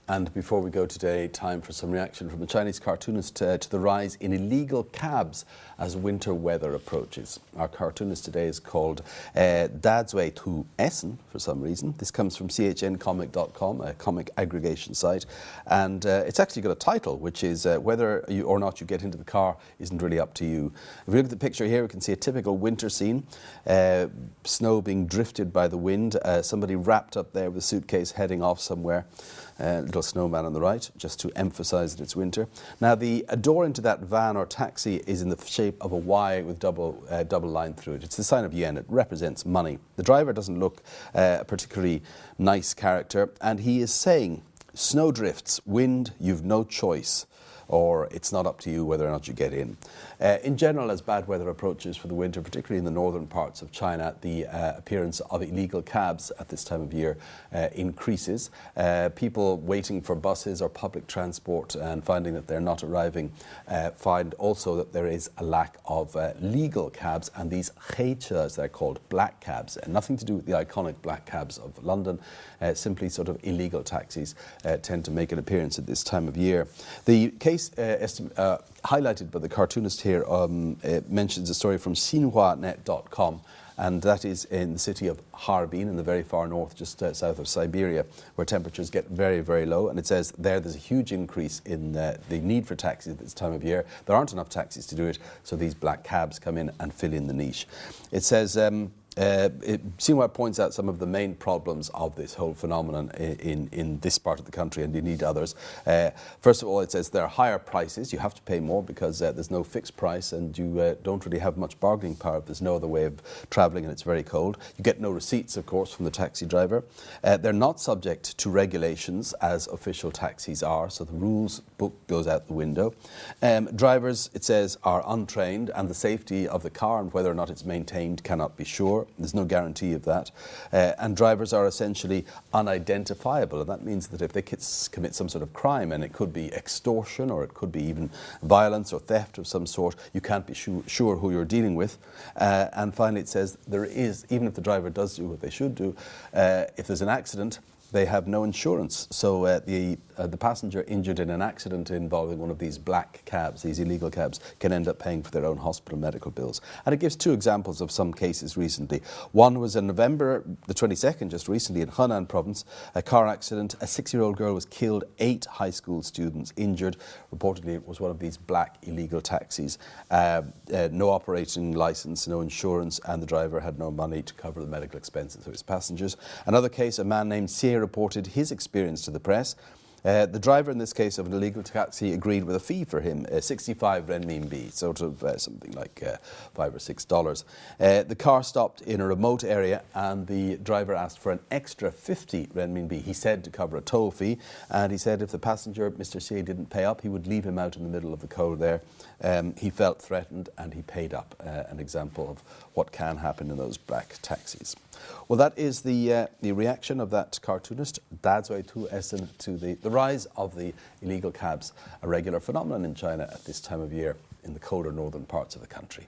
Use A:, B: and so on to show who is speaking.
A: And before we go today, time for some reaction from a Chinese cartoonist to the rise in illegal cabs as winter weather approaches. Our cartoonist today is called Dongbei Essen for some reason. This comes from chncomic.com, a comic aggregation site, and it's actually got a title which is whether you or not you get into the car isn't really up to you. If we look at the picture here, we can see a typical winter scene, snow being drifted by the wind, somebody wrapped up there with a suitcase heading off somewhere. Little snowman on the right, just to emphasise that it's winter. Now, the door into that van or taxi is in the shape of a Y with double line through it. It's the sign of yen. It represents money. The driver doesn't look a particularly nice character, and he is saying, "Snow drifts, wind, you've no choice," or "it's not up to you whether or not you get in." In general, as bad weather approaches for the winter, particularly in the northern parts of China, the appearance of illegal cabs at this time of year increases. People waiting for buses or public transport and finding that they're not arriving find also that there is a lack of legal cabs, and these heiche, as they're called, black cabs, nothing to do with the iconic black cabs of London, simply sort of illegal taxis tend to make an appearance at this time of year. The case highlighted by the cartoonist here mentions a story from xinhuanet.com, and that is in the city of Harbin in the very far north, just south of Siberia, where temperatures get very, very low. And it says there's a huge increase in the need for taxis at this time of year. There aren't enough taxis to do it, so these black cabs come in and fill in the niche. It says Xinhua points out some of the main problems of this whole phenomenon in this part of the country and indeed others. First of all, it says there are higher prices. You have to pay more because there's no fixed price, and you don't really have much bargaining power if there's no other way of travelling and it's very cold. You get no receipts, of course, from the taxi driver. They're not subject to regulations as official taxis are, so the rules book goes out the window. Drivers, it says, are untrained, and the safety of the car and whether or not it's maintained cannot be sure. There's no guarantee of that. And drivers are essentially unidentifiable, and that means that if they commit some sort of crime, and it could be extortion or it could be even violence or theft of some sort, you can't be sure who you're dealing with. And finally, it says there is, even if the driver does do what they should do, if there's an accident, they have no insurance. So the passenger injured in an accident involving one of these black cabs, these illegal cabs, can end up paying for their own hospital medical bills. And it gives two examples of some cases recently. One was in November the 22nd, just recently, in Henan province, a car accident. A 6-year-old girl was killed, 8 high school students injured. Reportedly, it was one of these black illegal taxis. No operating license, no insurance, and the driver had no money to cover the medical expenses of his passengers. Another case, a man named Xie reported his experience to the press. The driver, in this case of an illegal taxi, agreed with a fee for him, 65 renminbi, sort of something like $5 or $6. The car stopped in a remote area, and the driver asked for an extra 50 renminbi, he said, to cover a toll fee. And he said if the passenger, Mr. Xie, didn't pay up, he would leave him out in the middle of the cold there. He felt threatened, and he paid up. An example of what can happen in those black taxis. Well, that is the reaction of that cartoonist, Dongbei Essen, to the rise of the illegal cabs, a regular phenomenon in China at this time of year in the colder northern parts of the country.